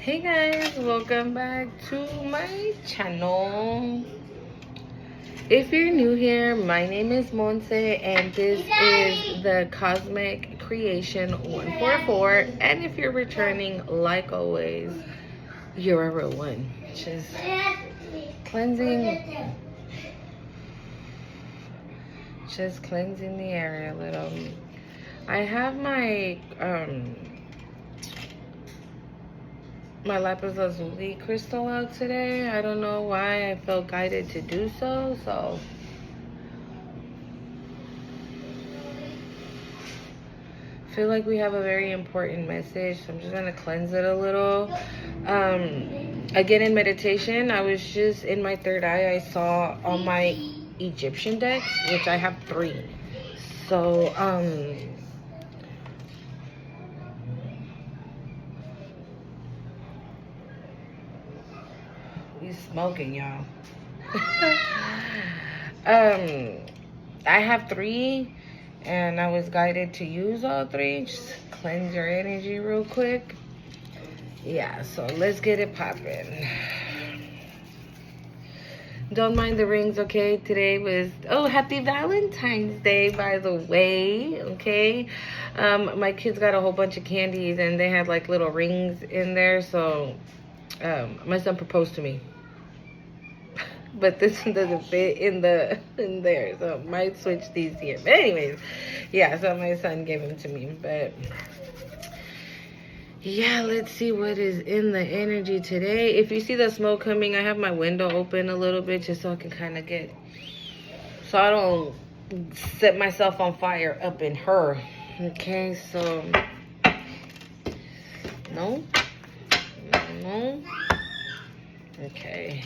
Hey guys, welcome back to my channel. If you're new here, my name is Monse and this is the Cosmic Creation 144. And if you're returning, like always, you're a real one. Just cleansing the area a little. I have my my lapis lazuli crystal out today. I don't know why I felt guided to do so. I feel like we have a very important message, so I'm just gonna cleanse it a little. Again, in meditation, I was just in my third eye. I saw all my Egyptian decks, which I have 3. So he's smoking, y'all. I have 3 and I was guided to use all 3. Just cleanse your energy real quick. Yeah, so let's get it popping. Don't mind the rings, okay? Today was, happy Valentine's Day, by the way, okay? My kids got a whole bunch of candies and they had like little rings in there, so my son proposed to me. But this one doesn't fit in there, so I might switch these here. But anyways, yeah, so my son gave them to me. But yeah, let's see what is in the energy today. If you see the smoke coming, I have my window open a little bit just so I can kind of so I don't set myself on fire up in her. Okay, so no. Okay.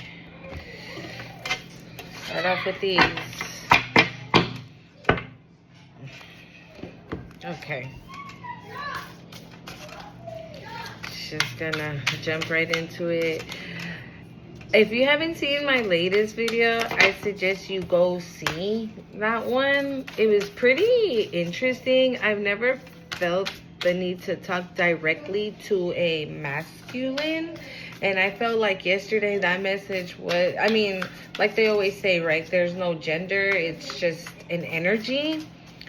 Start off with these. Okay. Just gonna jump right into it. If you haven't seen my latest video, I suggest you go see that one. It was pretty interesting. I've never felt the need to talk directly to a masculine. And I felt like yesterday that message was, I mean, like they always say, right? There's no gender. It's just an energy.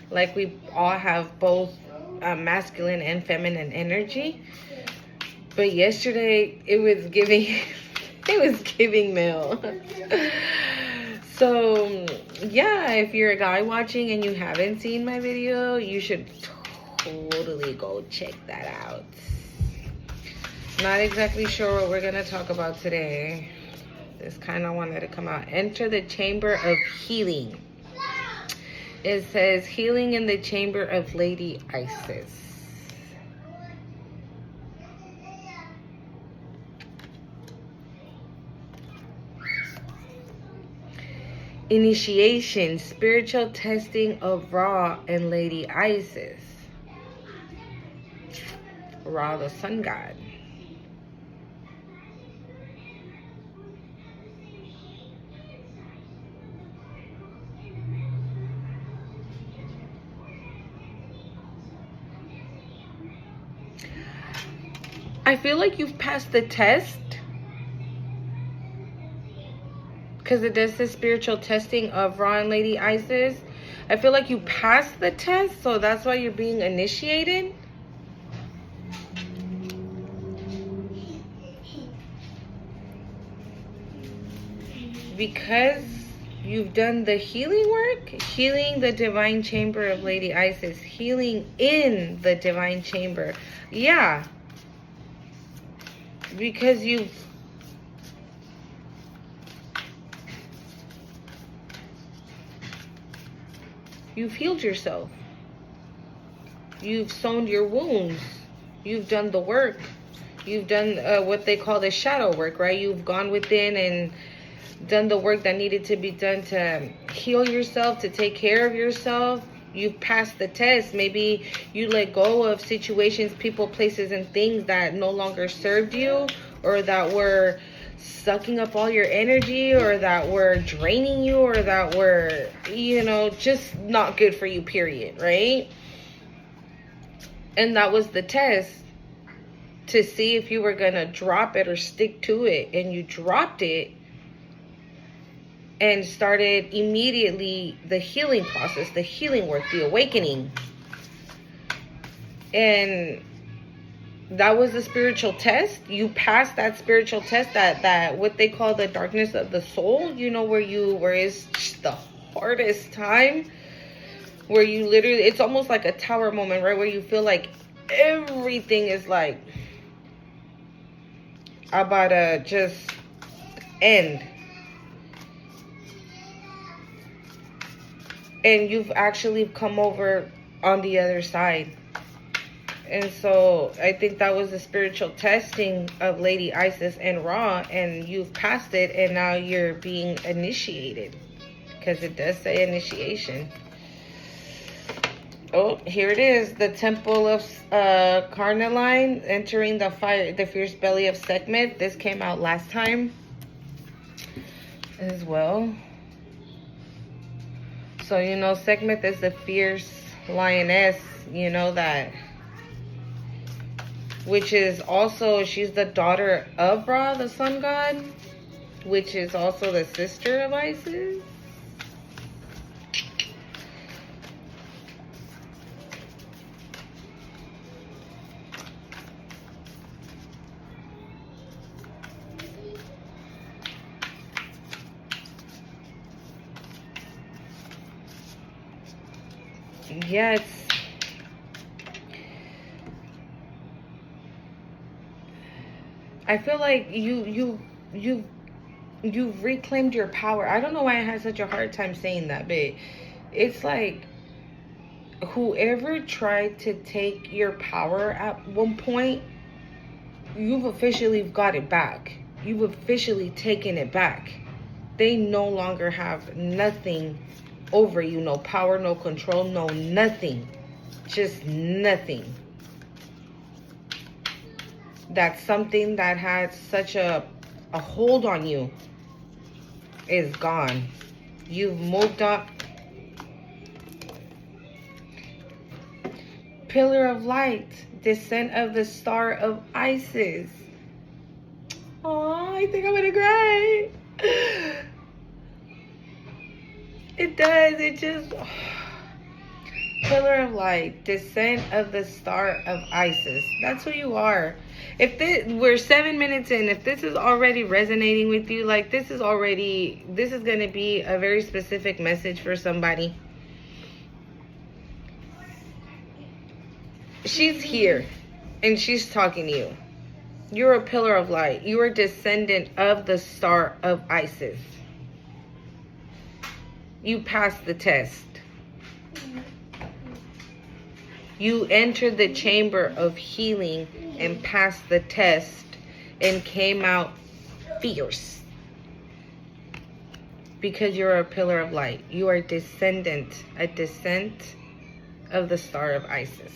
Like we all have both masculine and feminine energy. But yesterday it was giving, male. So yeah, if you're a guy watching and you haven't seen my video, you should totally go check that out. Not exactly sure what we're gonna talk about today. This kind of wanted to come out. Enter the chamber of healing. It says healing in the chamber of Lady Isis. Initiation, spiritual testing of Ra and Lady Isis. Ra, the sun god. I feel like you've passed the test. Because it does the spiritual testing of Ra and Lady Isis. I feel like you passed the test, so that's why you're being initiated. Because you've done the healing work, healing the divine chamber of Lady Isis, healing in the divine chamber. Yeah. Because you've healed yourself. You've sewn your wounds. You've done the work. You've done what they call the shadow work, right? You've gone within and done the work that needed to be done to heal yourself, to take care of yourself. You passed the test. Maybe you let go of situations, people, places, and things that no longer served you, or that were sucking up all your energy, or that were draining you, or that were, just not good for you, period, right? And that was the test. to see if you were gonna drop it or stick to it, and you dropped it and started immediately the healing process, the healing work, the awakening. And that was a spiritual test. You passed that spiritual test, that what they call the darkness of the soul, you know, where it's just the hardest time, where you literally, it's almost like a tower moment, right? Where you feel like everything is like about to just end. And you've actually come over on the other side. And so I think that was the spiritual testing of Lady Isis and Ra, and you've passed it, and now you're being initiated, because it does say initiation. Oh, here it is, the Temple of Carnaline, entering the fierce belly of Sekhmet. This came out last time as well. So, you know, Sekhmet is the fierce lioness, you know that. Which is also, she's the daughter of Ra, the sun god, which is also the sister of Isis. Yeah, I feel like you've reclaimed your power. I don't know why I had such a hard time saying that, but it's like whoever tried to take your power at one point, you've officially got it back. You've officially taken it back. They no longer have nothing over you. No power, no control, no nothing. Just nothing. That something that had such a hold on you is gone. You've moved up. Pillar of light, descent of the star of Isis. Oh, I think I'm gonna cry. It does. It just. Pillar of light, descent of the star of Isis. That's who you are. If we're 7 minutes in, if this is already resonating with you, like this is going to be a very specific message for somebody. She's here and she's talking to you. You're a pillar of light. You're a descendant of the star of Isis. You passed the test. You entered the chamber of healing and passed the test and came out fierce. Because you're a pillar of light. You are a descent of the star of Isis.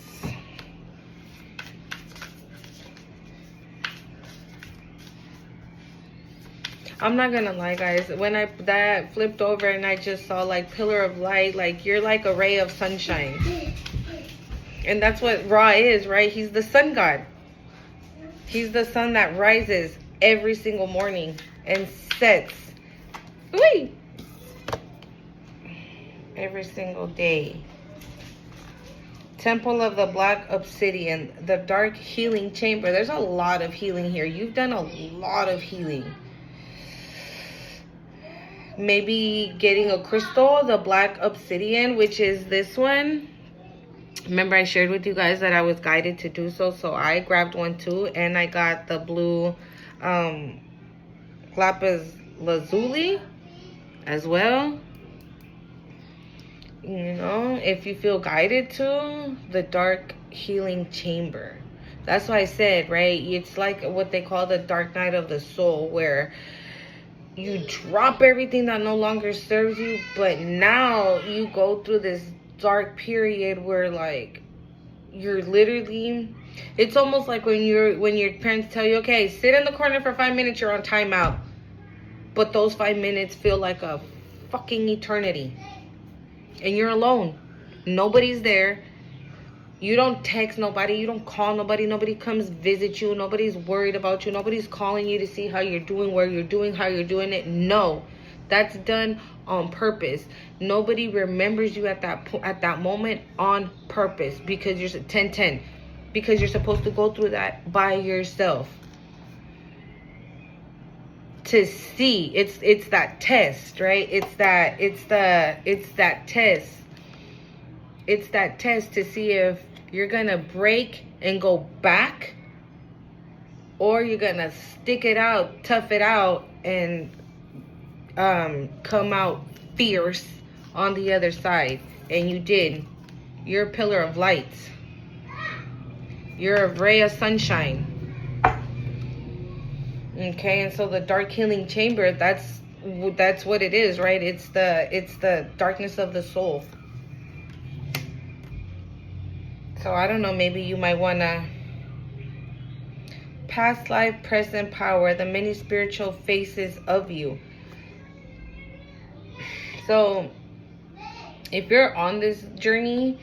I'm not gonna lie, guys. When that flipped over and I just saw like pillar of light, like you're like a ray of sunshine. And that's what Ra is, right? He's the sun god. He's the sun that rises every single morning and sets every single day. Temple of the Black Obsidian, the dark healing chamber. There's a lot of healing here. You've done a lot of healing. Maybe getting a crystal, the Black Obsidian, which is this one. Remember I shared with you guys that I was guided to do so. So I grabbed one too. And I got the blue lapis lazuli as well. You know, if you feel guided to, the dark healing chamber. That's why I said, right? It's like what they call the dark night of the soul, where you drop everything that no longer serves you. But now you go through this dark period where like you're literally, it's almost like when your parents tell you, okay, sit in the corner for 5 minutes, you're on timeout, but those 5 minutes feel like a fucking eternity and you're alone, nobody's there, You don't text nobody. You don't call nobody. Nobody comes visit you. Nobody's worried about you. Nobody's calling you to see how you're doing, where you're doing, how you're doing it. No, that's done on purpose. Nobody remembers you at that moment on purpose, because you're 10-10, because you're supposed to go through that by yourself. To see, it's that test, right? It's that test. It's that test to see if you're gonna break and go back, or you're gonna stick it out, tough it out, and come out fierce on the other side. And you did. You're a pillar of light. You're a ray of sunshine. Okay, and so the dark healing chamber, that's what it is, right? It's the darkness of the soul. So I don't know, maybe you might want to past life, present power, the many spiritual faces of you. So if you're on this journey,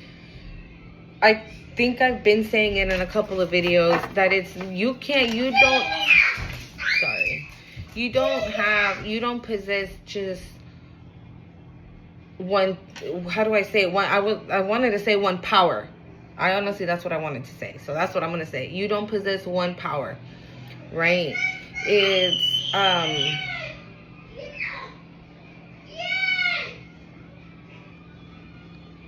I think I've been saying it in a couple of videos that you don't possess just one, how do I say it? I wanted to say one power. I honestly, that's what I wanted to say. So that's what I'm going to say. You don't possess one power, right?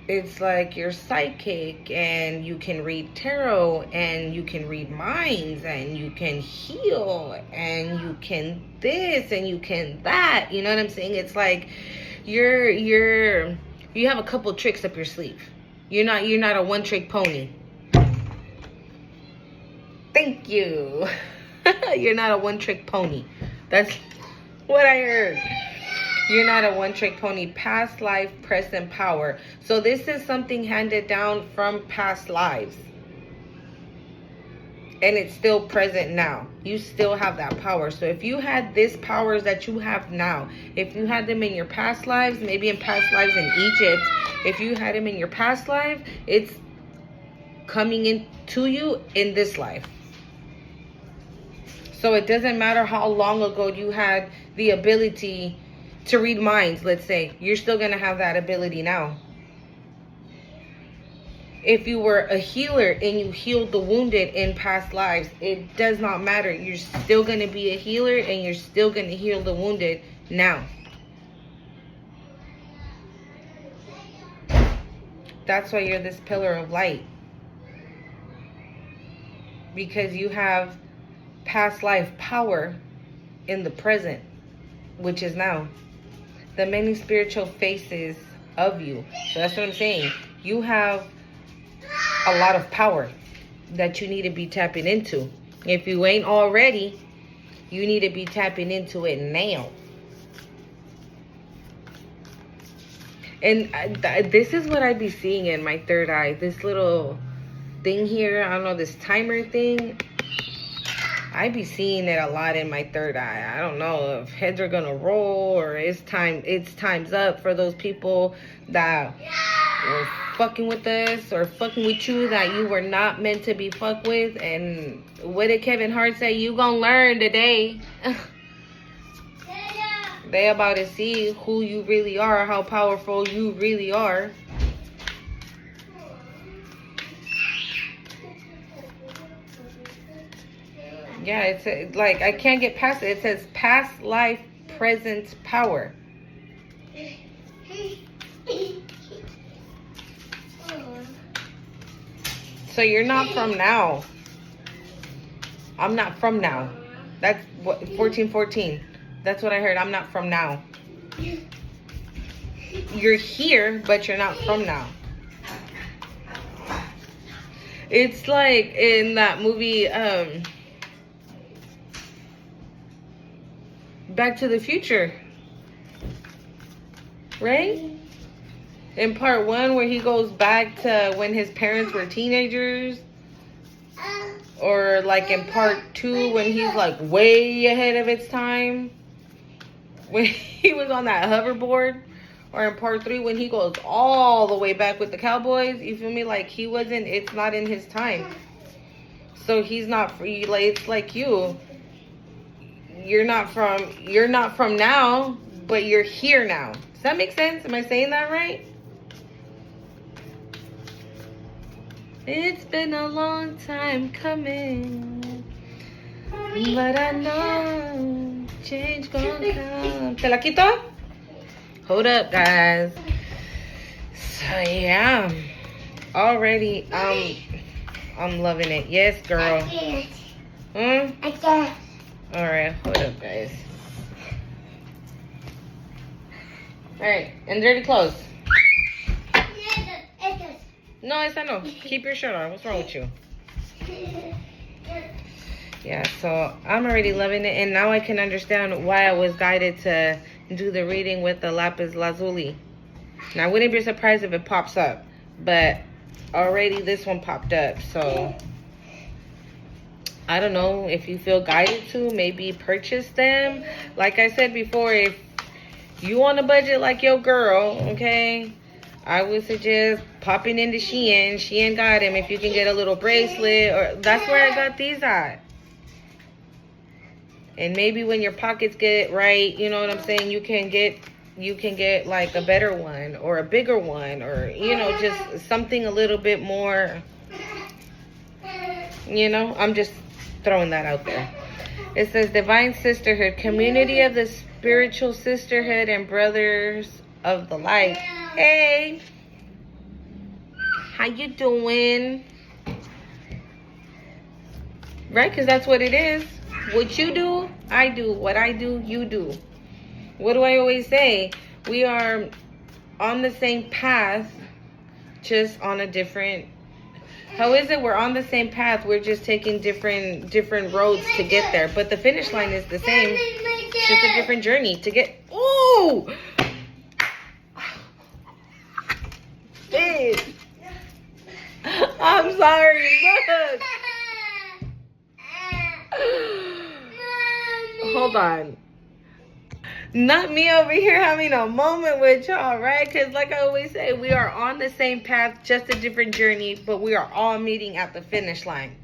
It's like you're psychic, and you can read tarot, and you can read minds, and you can heal, and you can this, and you can that. You know what I'm saying? It's like you have a couple tricks up your sleeve. You're not a one-trick pony. Thank you. You're not a one-trick pony. That's what I heard. You're not a one-trick pony. Past life, present power. So this is something handed down from past lives. And it's still present now. You still have that power. So if you had these powers that you have now, if you had them in your past lives, maybe in past lives in Egypt, if you had them in your past life, it's coming into you in this life. So it doesn't matter how long ago you had the ability to read minds, let's say. You're still going to have that ability now. If you were a healer and you healed the wounded in past lives, it does not matter. You're still going to be a healer, and you're still going to heal the wounded now. That's why you're this pillar of light. Because you have past life power in the present, which is now. The many spiritual faces of you. So that's what I'm saying. You have a lot of power that you need to be tapping into. If you ain't already, you need to be tapping into it now. And this is what I be seeing in my third eye. This little thing here, I don't know, this timer thing. I be seeing it a lot in my third eye. I don't know if heads are gonna roll, or it's time's up for those people that were fucking with us or fucking with you that you were not meant to be fucked with. And what did Kevin Hart say? You gonna learn today. They about to see who you really are, how powerful you really are. Yeah, it's like, I can't get past it. It says past life, present power. So you're not from now. I'm not from now. That's what 1414. That's what I heard. I'm not from now. You're here, but you're not from now. It's like in that movie, Back to the Future, right? In part 1, where he goes back to when his parents were teenagers. Or like in part 2, when he's like way ahead of its time. When he was on that hoverboard or in part 3 when he goes all the way back with the Cowboys. You feel me? Like, he wasn't, it's not in his time. So he's not free. Like, it's like you. You're not from now, but you're here now. Does that make sense? Am I saying that right? It's been a long time coming, but I know change gonna come. ¿Te la quito? Hold up, guys. So yeah, already I'm loving it. Yes, girl. I can't. All right, hold up, guys. All right, and dirty clothes. No, esa no. Keep your shirt on. What's wrong with you? Yeah, so I'm already loving it, and now I can understand why I was guided to do the reading with the lapis lazuli. Now, I wouldn't be surprised if it pops up, but already this one popped up, so I don't know if you feel guided to maybe purchase them. Like I said before, if you on a budget like your girl, okay, I would suggest popping into Shein. Shein got him. If you can get a little bracelet, or that's where I got these at. And maybe when your pockets get right, you know what I'm saying, you can get like a better one or a bigger one, or, you know, just something a little bit more, you know. I'm just throwing that out there. It says Divine Sisterhood, community of the spiritual sisterhood and brothers of the light. Hey, how you doing? Right, because that's what it is. What you do, I do. What I do, you do. What do I always say? We are on the same path, just on a different... How is it? We're on the same path. We're just taking different roads to get there. But the finish line is the same. It's just a different journey to get... Ooh! Babe. I'm sorry. Look. Hold on. Not me over here having a moment with y'all, right? Because like I always say, we are on the same path, just a different journey, but we are all meeting at the finish line.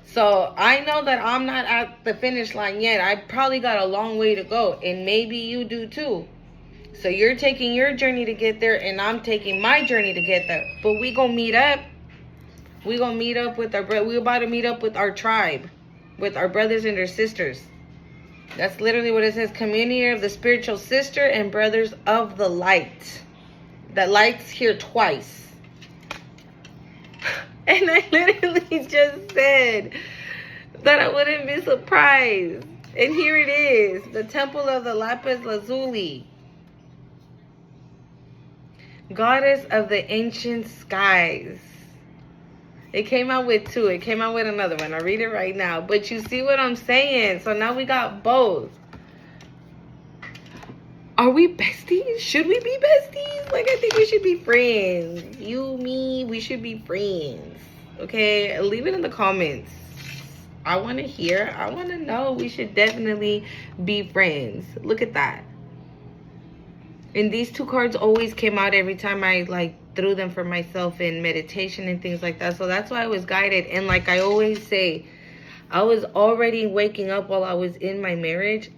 So I know that I'm not at the finish line yet. I probably got a long way to go, and maybe you do too. So you're taking your journey to get there, and I'm taking my journey to get there. But we gonna meet up. We gonna meet up with we're about to meet up with our tribe, with our brothers and our sisters. That's literally what it says. Community of the spiritual sister and brothers of the light. That light's here twice. And I literally just said that I wouldn't be surprised. And here it is. The temple of the lapis lazuli. Goddess of the ancient skies. It came out with 2. It came out with another one. I'll read it right now. But you see what I'm saying? So now we got both. Are we besties? Should we be besties? Like, I think we should be friends. You, me, we should be friends. Okay? Leave it in the comments. I want to hear. I want to know. We should definitely be friends. Look at that. And these 2 cards always came out every time I, like, through them for myself in meditation and things like that. So that's why I was guided. And like I always say, I was already waking up while I was in my marriage,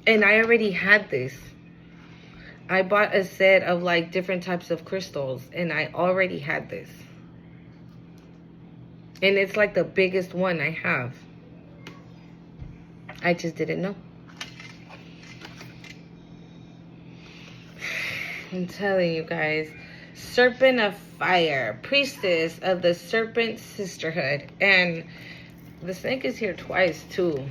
and I already had this. I bought a set of like different types of crystals, and I already had this. And it's like the biggest one I have. I just didn't know. I'm telling you guys. Serpent of fire, priestess of the serpent sisterhood. And the snake is here twice too.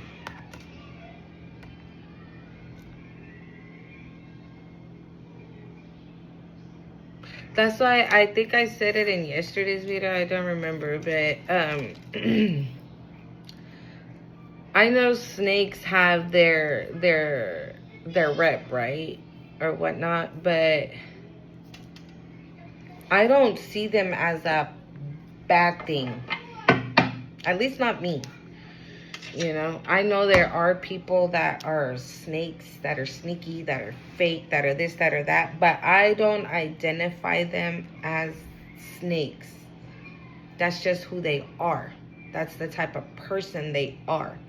That's why I think I said it in yesterday's video. I don't remember, but I know snakes have their rep, right? Or whatnot, but I don't see them as a bad thing. At least not me. You know, I know there are people that are snakes, that are sneaky, that are fake, that are this, that, or that, but I don't identify them as snakes. That's just who they are. That's the type of person they are.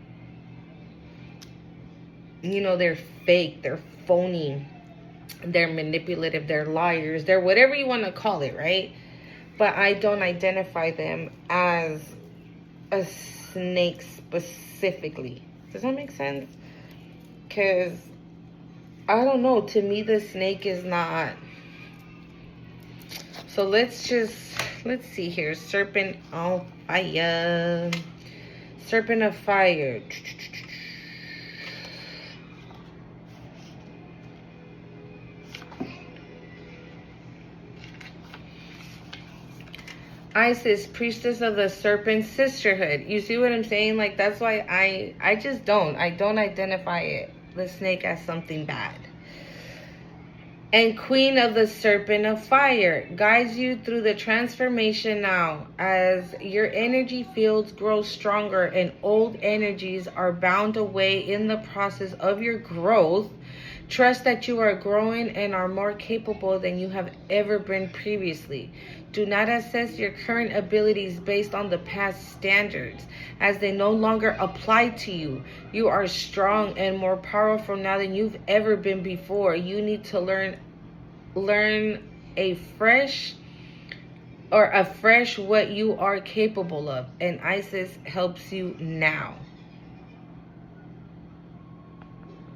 You know, they're fake, they're phony, they're manipulative, they're liars, they're whatever you want to call it, right? But I don't identify them as a snake specifically. Does that make sense? Because, I don't know, to me the snake is not. So let's see here. Serpent of fire. Serpent of fire. Isis, priestess of the serpent sisterhood. You see what I'm saying? Like, that's why I just don't identify it, the snake, as something bad. And queen of the serpent of fire guides you through the transformation now as your energy fields grow stronger and old energies are bound away in the process of your growth. Trust that you are growing and are more capable than you have ever been previously. Do not assess your current abilities based on the past standards, as they no longer apply to you. You are strong and more powerful now than you've ever been before. You need to learn afresh what you are capable of, and Isis helps you now.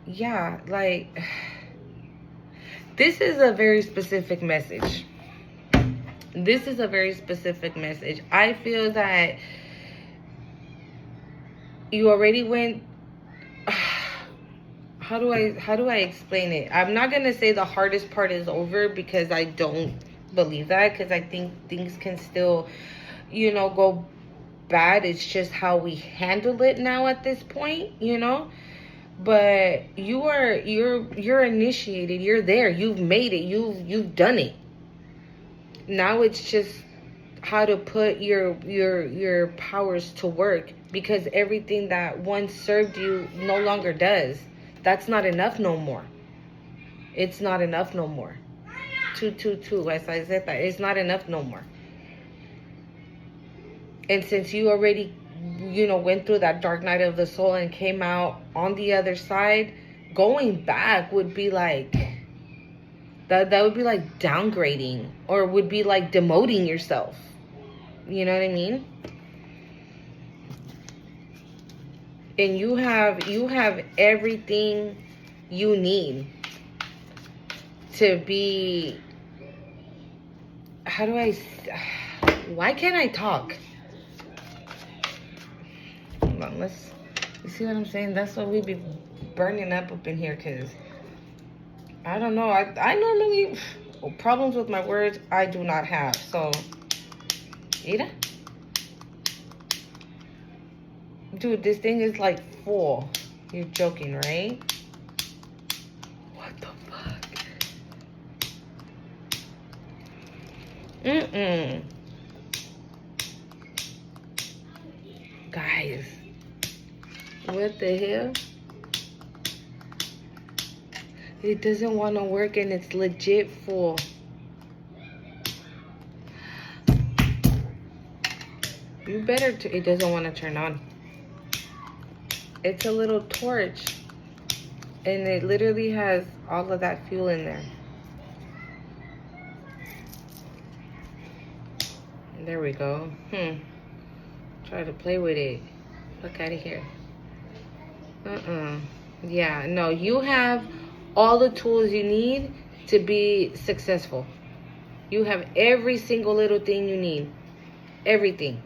Yeah, like, this is a very specific message. This is a very specific message. I feel that you already went. How do I explain it? I'm not gonna say the hardest part is over, because I don't believe that, because I think things can still, you know, go bad. It's just how we handle it now at this point, you know. But you're initiated. You're there. You've made it. You've done it. Now it's just how to put your powers to work, because everything that once served you no longer does. That's not enough no more. It's not enough no more. 222, as I said that, it's not enough no more. And since you already, you know, went through that dark night of the soul and came out on the other side, going back would be like, that would be like downgrading, or would be like demoting yourself. You know what I mean? And you have everything you need to be, why can't I talk? Hold on, you see what I'm saying? That's what we be burning up in here, because I don't know. I normally, problems with my words I do not have. So, Ida? Dude, this thing is like full. You're joking, right? What the fuck? Guys. What the hell? It doesn't want to work, and it's legit full. You better, it doesn't want to turn on. It's a little torch, and it literally has all of that fuel in there. There we go. Try to play with it. Look out of here. Yeah, no, you have all the tools you need to be successful. You have every single little thing you need. Everything.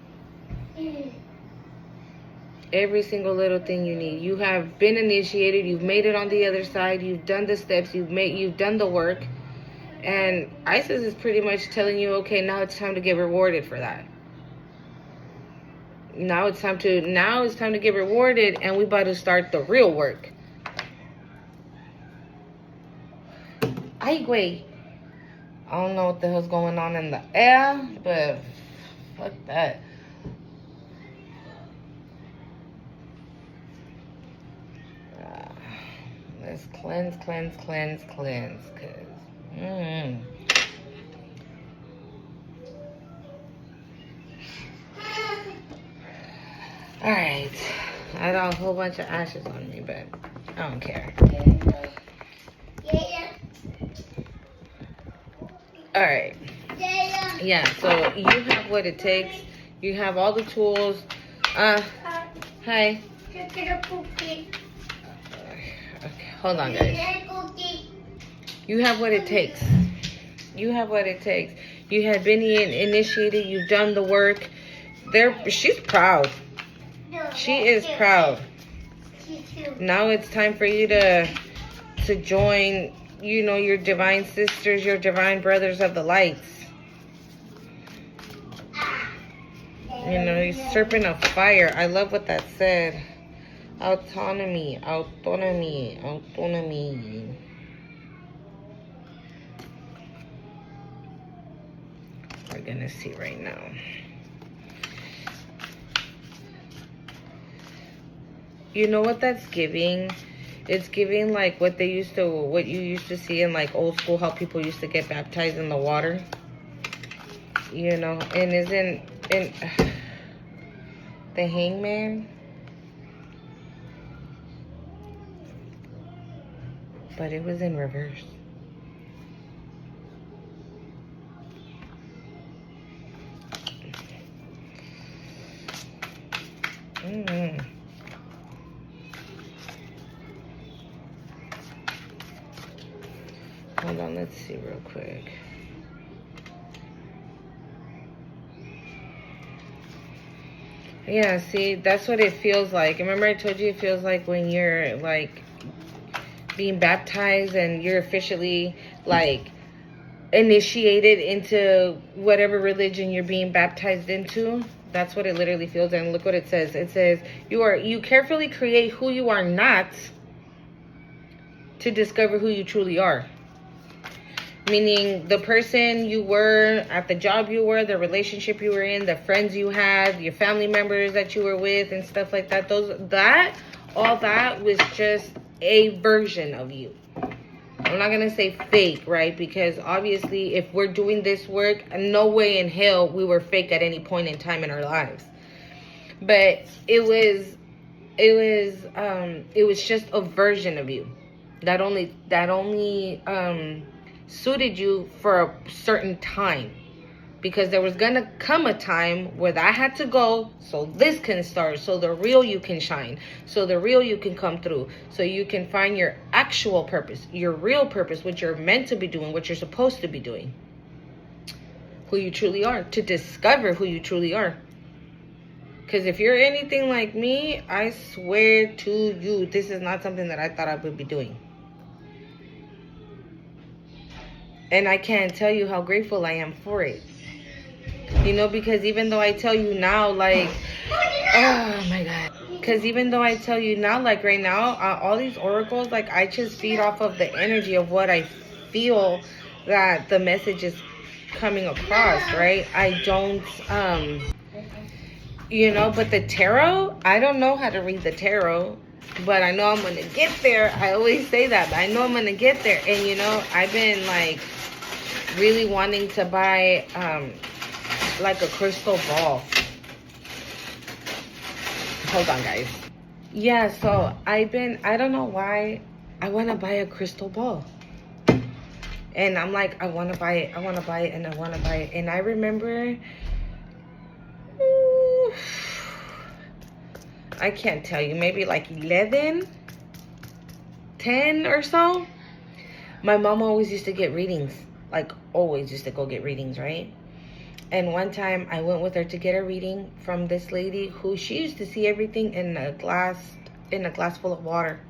Every single little thing you need. You have been initiated. You've made it on the other side. You've done the steps. You've done the work. And Isis is pretty much telling you, okay, now it's time to get rewarded for that. Now it's time to get rewarded, and we about to start the real work. Ay, güey. I don't know what the hell's going on in the air, but fuck that. Let's cleanse. All right. I got a whole bunch of ashes on me, but I don't care. All right. Yeah, so you have what it takes. You have all the tools. Hi. Okay, hold on, guys. You have what it takes. You have what it takes. You have been initiated. You've done the work. She's proud. She is proud. Now it's time for you to join, you know, your divine sisters, your divine brothers of the lights. You know, you're serpent of fire. I love what that said. Autonomy. We're gonna see right now. You know what that's giving? It's giving like what you used to see in like old school, how people used to get baptized in the water. You know, and isn't in the hangman? But it was in reverse. Hold on, let's see real quick. Yeah, see, that's what it feels like. Remember I told you it feels like when you're like being baptized and you're officially like initiated into whatever religion you're being baptized into. That's what it literally feels. And look what it says. It says you carefully create who you are not to discover who you truly are. Meaning the person you were at the job you were, the relationship you were in, the friends you had, your family members that you were with and stuff like that. All that was just a version of you. I'm not going to say fake, right? Because obviously if we're doing this work, no way in hell we were fake at any point in time in our lives. But it was just a version of you that only suited you for a certain time, because there was gonna come a time where that had to go so this can start, so the real you can shine, so the real you can come through, so you can find your actual purpose, your real purpose, what you're meant to be doing, what you're supposed to be doing, who you truly are, to discover who you truly are. Because if you're anything like me, I swear to you, this is not something that I thought I would be doing. And I can't tell you how grateful I am for it. You know, because even though I tell you now, like, oh my God. Because even though I tell you now, like right now, all these oracles, like I just feed off of the energy of what I feel that the message is coming across, right? I don't, you know, but the tarot, I don't know how to read the tarot. But I know I'm going to get there. I always say that. But I know I'm going to get there. And, you know, I've been, like, really wanting to buy, like, a crystal ball. Hold on, guys. Yeah, so I don't know why I want to buy a crystal ball. And I'm like, I want to buy it. And I remember... I can't tell you, maybe like 11, 10 or so. My mom always used to get readings, like always used to go get readings, right? And one time I went with her to get a reading from this lady who she used to see everything in a glass full of water.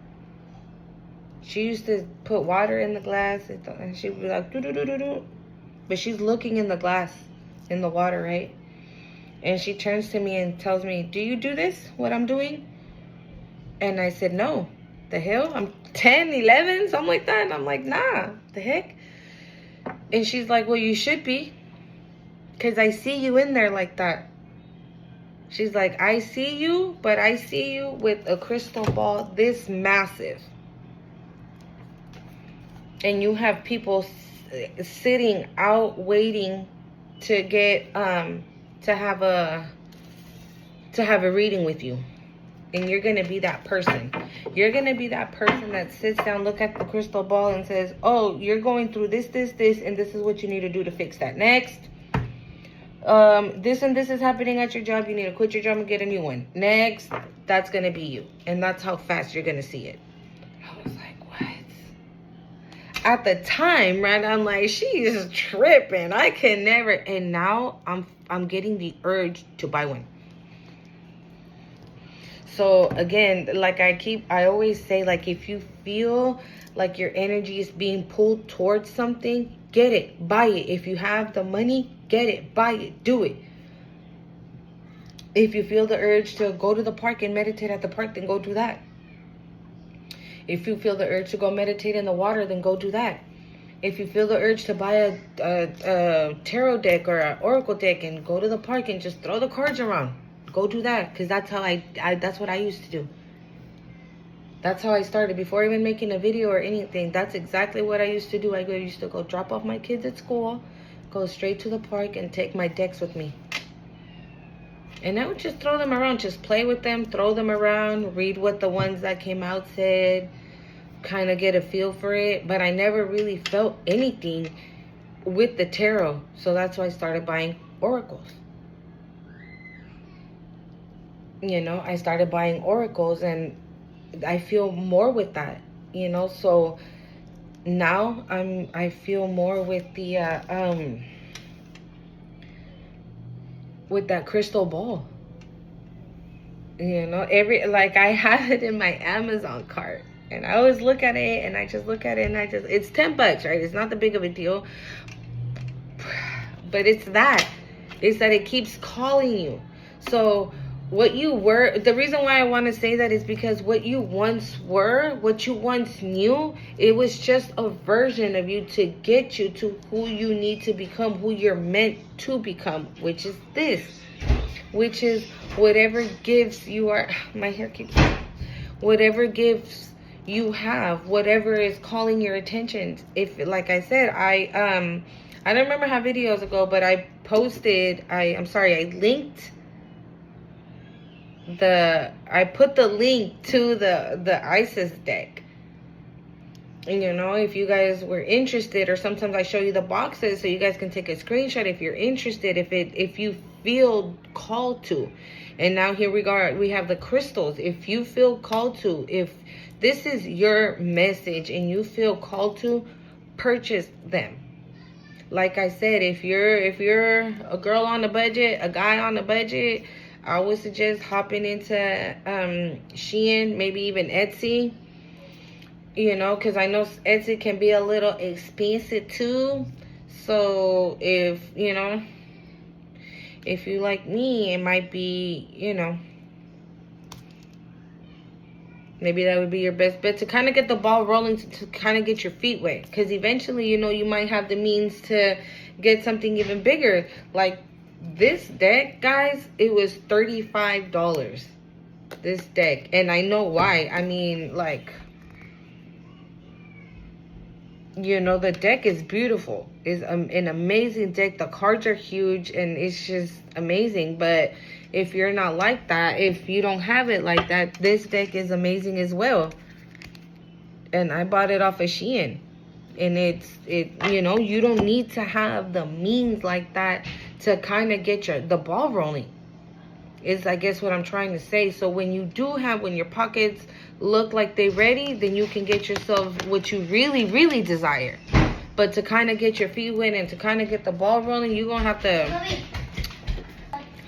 She used to put water in the glass and she would be like, do. But she's looking in the glass, in the water, right? And she turns to me and tells me, do you do this, what I'm doing? And I said, no. The hell? I'm 10, 11, something like that. And I'm like, nah, the heck? And she's like, well, you should be. Because I see you in there like that. She's like, I see you, but I see you with a crystal ball this massive. and you have people sitting out waiting to get to have a reading with you. And you're going to be that person. You're going to be that person that sits down, look at the crystal ball and says, oh, you're going through this, and this is what you need to do to fix that. Next, this and this is happening at your job. You need to quit your job and get a new one. Next, that's going to be you. And that's how fast you're going to see it. I was like, what? At the time, right, I'm like, she is tripping. I can never. And now I'm getting the urge to buy one. So again, like I always say, like, if you feel like your energy is being pulled towards something, get it, buy it. If you have the money, get it, buy it, do it. If you feel the urge to go to the park and meditate at the park, then go do that. If you feel the urge to go meditate in the water, then go do that. If you feel the urge to buy a tarot deck or an oracle deck and go to the park and just throw the cards around, go do that. Because that's how that's what I used to do. That's how I started before even making a video or anything. That's exactly what I used to do. I used to go drop off my kids at school, go straight to the park and take my decks with me. And I would just throw them around, just play with them, throw them around, read what the ones that came out said, kind of get a feel for it. But I never really felt anything with the tarot. So that's why I started buying oracles. You know, I started buying oracles and I feel more with that, you know. So now I feel more with the with that crystal ball. You know, like I have it in my Amazon cart and I always look at it and I just look at it and it's $10, right? It's not the big of a deal. But it's that it keeps calling you. So what you were, the reason why I want to say that is because what you once were, what you once knew, it was just a version of you to get you to who you need to become, who you're meant to become, which is this, which is whatever gifts you are, my hair keeps, whatever gifts you have, whatever is calling your attention. If, like I said, I don't remember how videos ago, but I posted, I linked I put the link to the Isis deck. And you know, if you guys were interested, or sometimes I show you the boxes so you guys can take a screenshot if you're interested, if you feel called to. And now here we have the crystals. If you feel called to, if this is your message and you feel called to, purchase them. Like I said, if you're a girl on a budget, a guy on a budget, I would suggest hopping into Shein, maybe even Etsy, you know, because I know Etsy can be a little expensive too. So if, you know, if you like me, it might be, you know, maybe that would be your best bet to kind of get the ball rolling, to kind of get your feet wet. Because eventually, you know, you might have the means to get something even bigger. Like this deck, guys, it was $35. This deck. And I know why. I mean, like, you know, the deck is beautiful. It's an amazing deck. The cards are huge and it's just amazing. But if you're not like that, if you don't have it like that, this deck is amazing as well. And I bought it off of Shein. And it you know, you don't need to have the means like that to kind of get the ball rolling. Is, I guess, what I'm trying to say. So when you do have, when your pockets look like they're ready, then you can get yourself what you really, really desire. But to kind of get your feet wet and to kind of get the ball rolling, you're going to have to,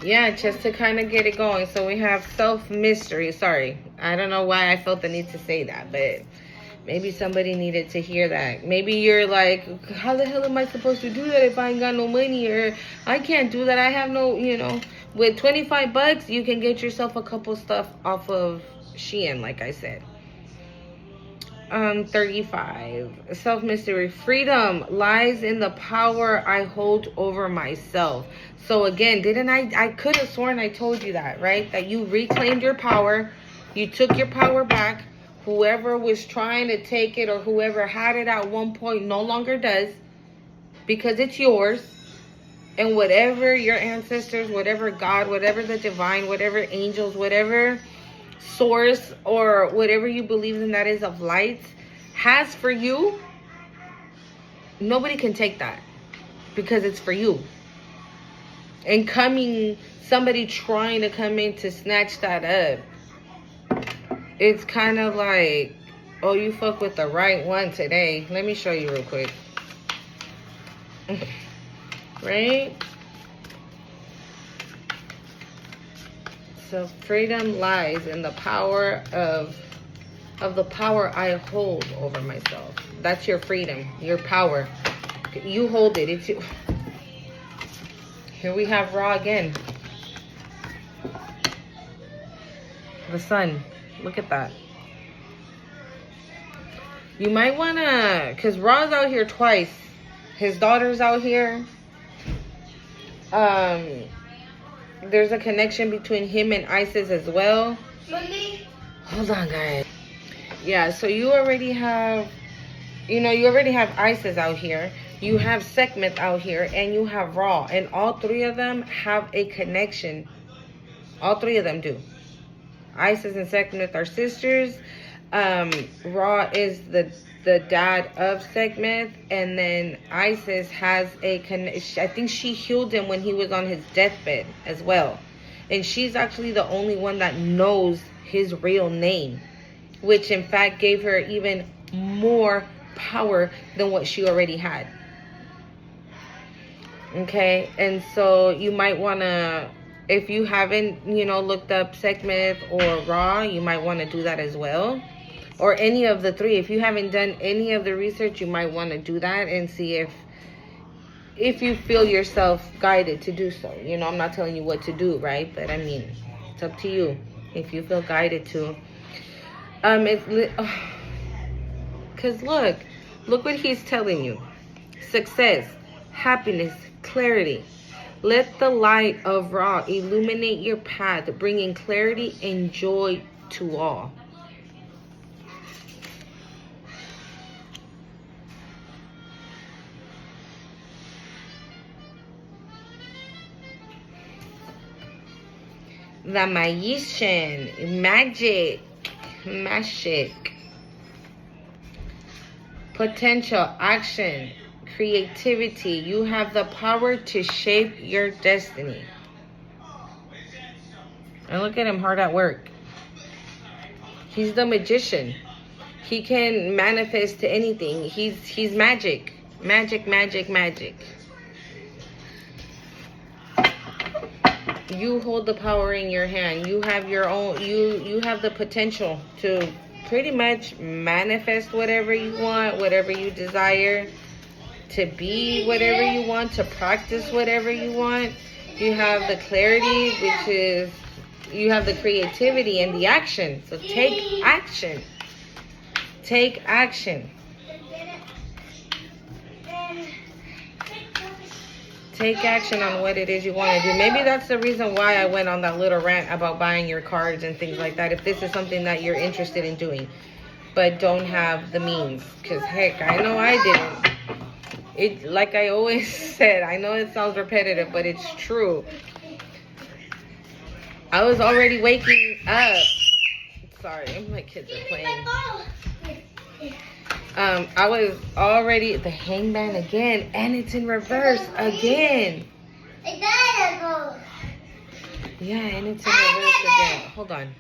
yeah, just to kind of get it going. So we have self-mystery. Sorry, I don't know why I felt the need to say that, but maybe somebody needed to hear that. Maybe you're like, how the hell am I supposed to do that if I ain't got no money? Or I can't do that. I have no, you know. With $25, you can get yourself a couple stuff off of Shein, like I said. 35. Self-mystery. Freedom lies in the power I hold over myself. So again, didn't I could have sworn I told you that, right? That you reclaimed your power. You took your power back. whoever was trying to take it or whoever had it at one point no longer does, because it's yours. And whatever your ancestors, whatever God, whatever the divine, whatever angels, whatever source or whatever you believe in that is of light has for you, nobody can take that because it's for you. And somebody trying to come in to snatch that up, it's kind of like, oh, you fuck with the right one today. Let me show you real quick. Right? So freedom lies in the power of the power I hold over myself. That's your freedom, your power. You hold it. It's you. Here we have Ra again. The sun. Look at that. You might wanna, cause Ra's out here twice. His daughter's out here. There's a connection between him and Isis as well. Hold on, guys. Yeah, so you already have, you already have Isis out here. You have Sekhmet out here, and you have Ra, and all three of them have a connection. All three of them do. Isis and Sekhmet are sisters. Ra is the dad of Sekhmet, and then Isis has a connection. I think she healed him when he was on his deathbed as well, and she's actually the only one that knows his real name, which in fact gave her even more power than what she already had. Okay, and so you might want to, if you haven't, looked up Sekhmet or Ra, you might want to do that as well. Or any of the three. If you haven't done any of the research, you might want to do that and see if you feel yourself guided to do so. I'm not telling you what to do, right? But I mean, it's up to you if you feel guided to. Because look what he's telling you. Success, happiness, clarity. Let the light of Ra illuminate your path, bringing clarity and joy to all. The magician, magic, potential, action, creativity. You have the power to shape your destiny. And look at him hard at work. He's the magician. He can manifest to anything. He's magic. Magic. You hold the power in your hand. You have your own, you have the potential to pretty much manifest whatever you want, whatever you desire, to be whatever you want, to practice whatever you want. You have the clarity, which is, you have the creativity and the action. So take action. Take action. Take action on what it is you want to do. Maybe that's the reason why I went on that little rant about buying your cards and things like that. If this is something that you're interested in doing, but don't have the means. Because heck, I know I didn't. Like I always said, I know it sounds repetitive, but it's true. I was already waking up. Sorry, my kids are playing. I was already the hangman again, and it's in reverse again. Yeah, and it's in reverse again. Hold on.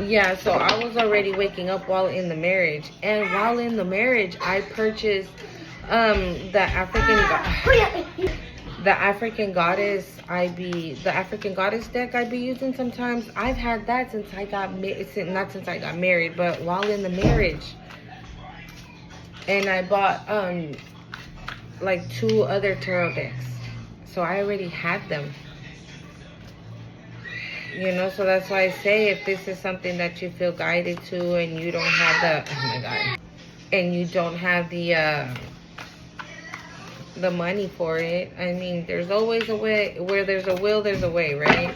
Yeah, so I was already waking up while in the marriage, and while in the marriage, I purchased the African goddess deck I be using sometimes. I've had that since I got not since I got married, but while in the marriage. And I bought like 2 other tarot decks. So I already had them. So that's why I say, if this is something that you feel guided to and you don't have the, oh my God, and you don't have the money for it, I mean, there's always a way. Where there's a will, there's a way, right?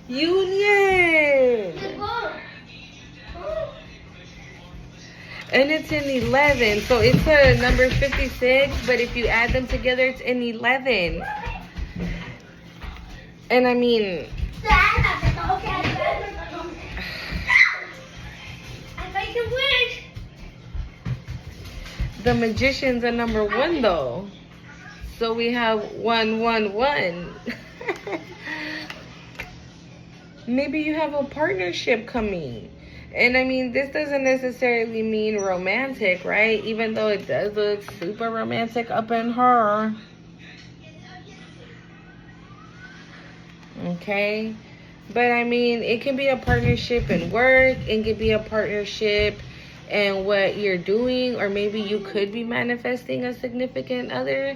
Union! And it's in 11. So it's a number 56, but if you add them together, it's in 11. And I mean, the Magician's a number 1 though. So we have 111. Maybe you have a partnership coming. And I mean, this doesn't necessarily mean romantic, right? Even though it does look super romantic up in her. Okay? But I mean, it can be a partnership in work. It can be a partnership in what you're doing. Or maybe you could be manifesting a significant other.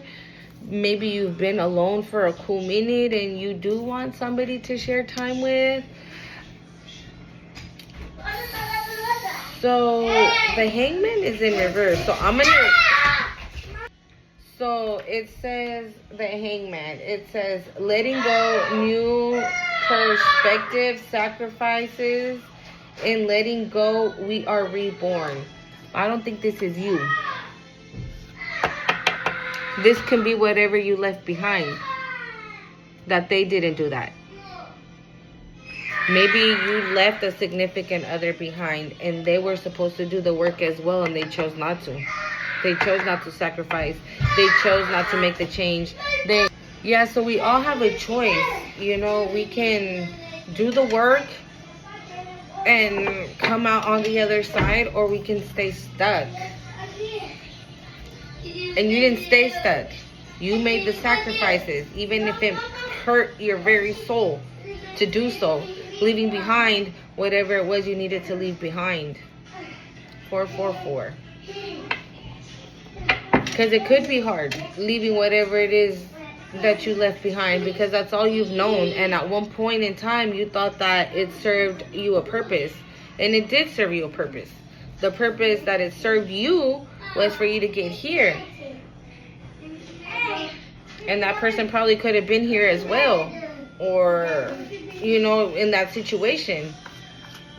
Maybe you've been alone for a cool minute and you do want somebody to share time with. So the Hangman is in reverse. So it says the Hangman. It says letting go, new perspective, sacrifices. In letting go, we are reborn. I don't think this is you. This can be whatever you left behind. That they didn't do that. Maybe you left a significant other behind and they were supposed to do the work as well and they chose not to. They chose not to sacrifice. They chose not to make the change. Yeah, so we all have a choice. You know, we can do the work and come out on the other side, or we can stay stuck. And you didn't stay stuck. You made the sacrifices, even if it hurt your very soul to do so. Leaving behind whatever it was you needed to leave behind. 444. Because it could be hard leaving whatever it is that you left behind, because that's all you've known. And at one point in time, you thought that it served you a purpose. And it did serve you a purpose. The purpose that it served you was for you to get here. And that person probably could have been here as well. Or, you know, in that situation.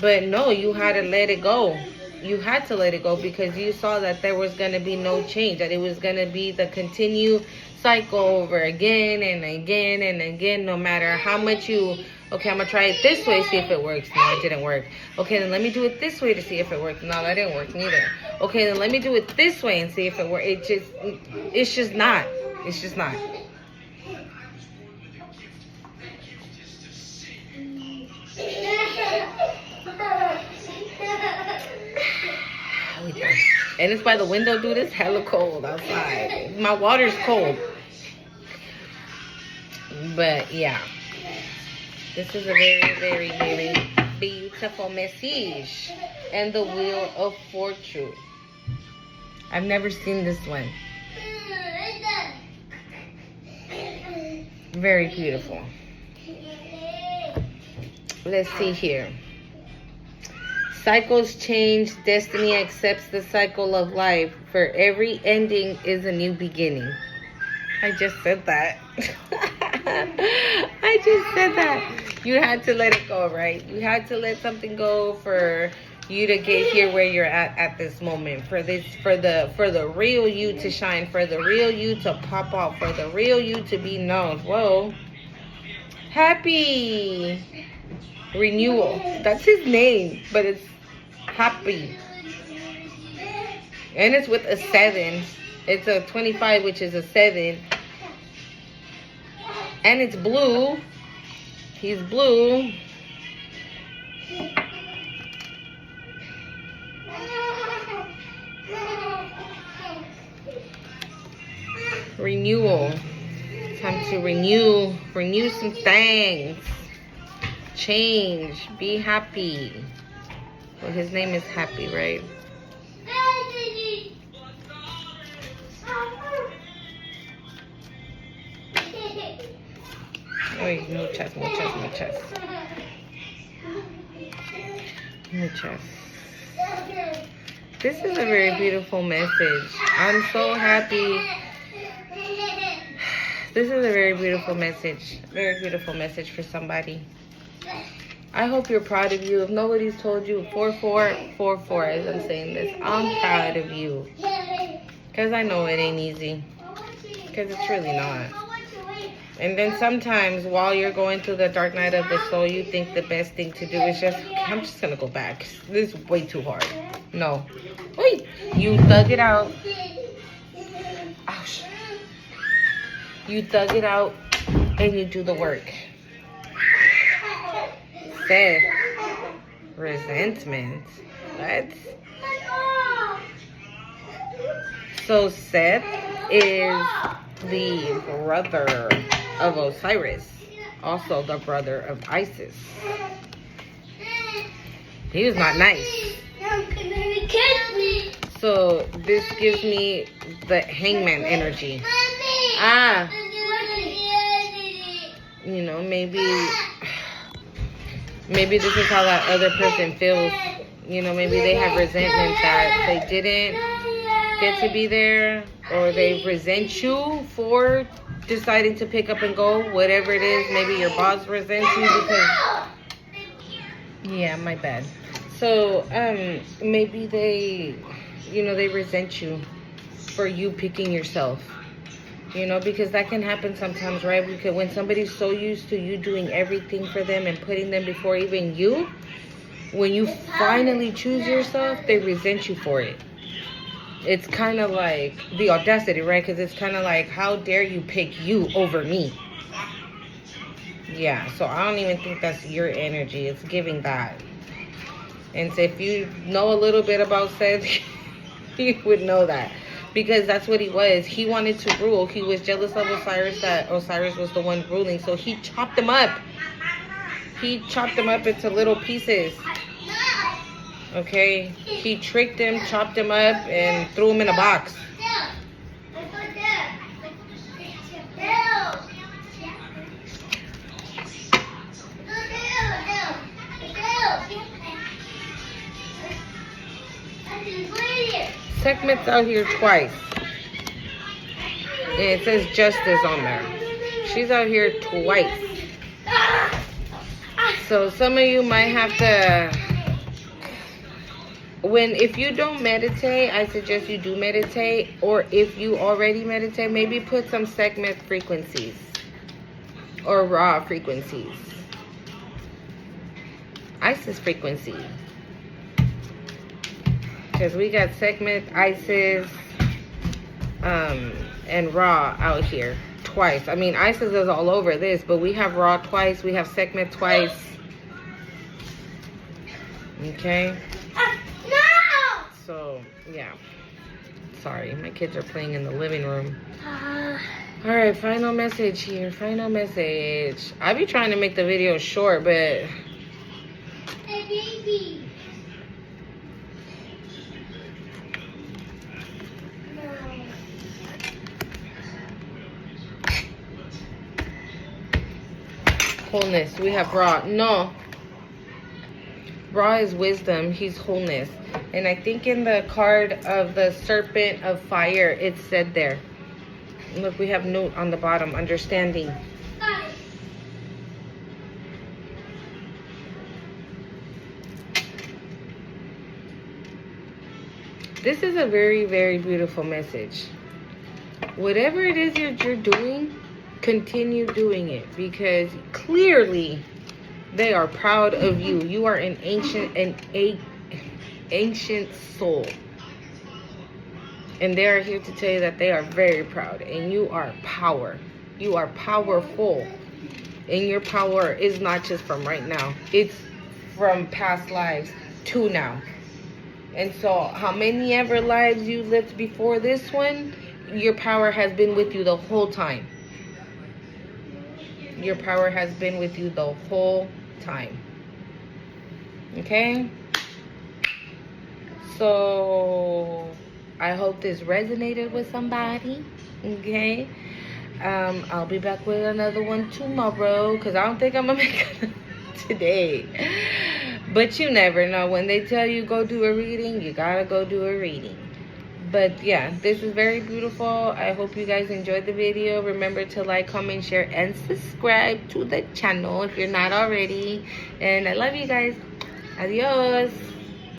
But no, you had to let it go. You had to let it go because you saw that there was going to be no change. That it was going to be the continued cycle over again and again and again. No matter how much you, okay, I'm going to try it this way, see if it works. No, it didn't work. Okay, then let me do it this way to see if it works. No, that didn't work neither. Okay, then let me do it this way and see if it works. It's just not. It's just not. And it's by the window, dude. It's hella cold outside. My water's cold. But yeah, this is a very, very, very beautiful message. And the Wheel of Fortune. I've never seen this one. Very beautiful. Let's see here. Cycles change. Destiny accepts the cycle of life. For every ending is a new beginning. I just said that. I just said that. You had to let it go, right? You had to let something go for you to get here where you're at this moment. For the real you to shine. For the real you to pop out. For the real you to be known. Whoa. Happy Renewal. That's his name, but it's Happy. And it's with a 7. It's a 25, which is a 7. And it's blue. He's blue. Renewal. Time to renew some things. Change. Be happy. Well, his name is Happy, right? Wait, no chest, no chest, no chest. No chest. This is a very beautiful message. I'm so happy. This is a very beautiful message. Very beautiful message for somebody. I hope you're proud of you. If nobody's told you 4-4-4-4 as I'm saying this, I'm proud of you. Because I know it ain't easy. Because it's really not. And then sometimes while you're going through the dark night of the soul, you think the best thing to do is just, I'm just going to go back. This is way too hard. No. Wait. You thug it out. Ouch. You thug it out and you do the work. Seth. Resentment. What? So Seth is the brother of Osiris, also the brother of Isis. He was not nice. So this gives me the hangman energy. You know, maybe this is how that other person feels. You know, maybe they have resentment that they didn't get to be there, or they resent you for deciding to pick up and go, whatever it is. Maybe your boss resents you because, yeah, my bad. So maybe they, you know, they resent you for you picking yourself, you know, because that can happen sometimes, right? Because when somebody's so used to you doing everything for them and putting them before even you, when you finally choose yourself, they resent you for it. It's kind of like the audacity, right? Because it's kind of like, how dare you pick you over me? Yeah, so I don't even think that's your energy. It's giving that. And so if you know a little bit about Seth, you would know that. Because that's what he was. He wanted to rule. He was jealous of Osiris, that Osiris was the one ruling. So he chopped him up. He chopped him up into little pieces. Okay, he tricked him, chopped him up, and threw him in a box. Sekhmet's out here twice. And it says justice on there. She's out here twice. So some of you might have to... If you don't meditate, I suggest you do meditate. Or if you already meditate, maybe put some Sekhmet frequencies or Ra frequencies. Isis frequency. Because we got Sekhmet, Isis, and Ra out here twice. I mean, Isis is all over this, but we have Ra twice. We have Sekhmet twice. Okay. So, yeah. Sorry, my kids are playing in the living room. Alright, final message here. Final message. I be trying to make the video short, but... Hey, baby. Wholeness. We have Ra. No. Ra is wisdom. He's wholeness. And I think in the card of the serpent of fire, it said there. Look, we have note on the bottom. Understanding. This is a very, very beautiful message. Whatever it is you're doing, continue doing it. Because clearly, they are proud of you. You are an ancient soul, and they are here to tell you that they are very proud, and you are powerful, and your power is not just from right now, it's from past lives to now. And so how many ever lives you lived before this one, your power has been with you the whole time. Your power has been with you the whole time. Okay? So I hope this resonated with somebody. Okay? I'll be back with another one tomorrow, because I don't think I'm gonna make it today. But you never know. When they tell you go do a reading, you gotta go do a reading. But yeah, this is very beautiful. I hope you guys enjoyed the video. Remember to like, comment, share, and subscribe to the channel if you're not already. And I love you guys. Adios.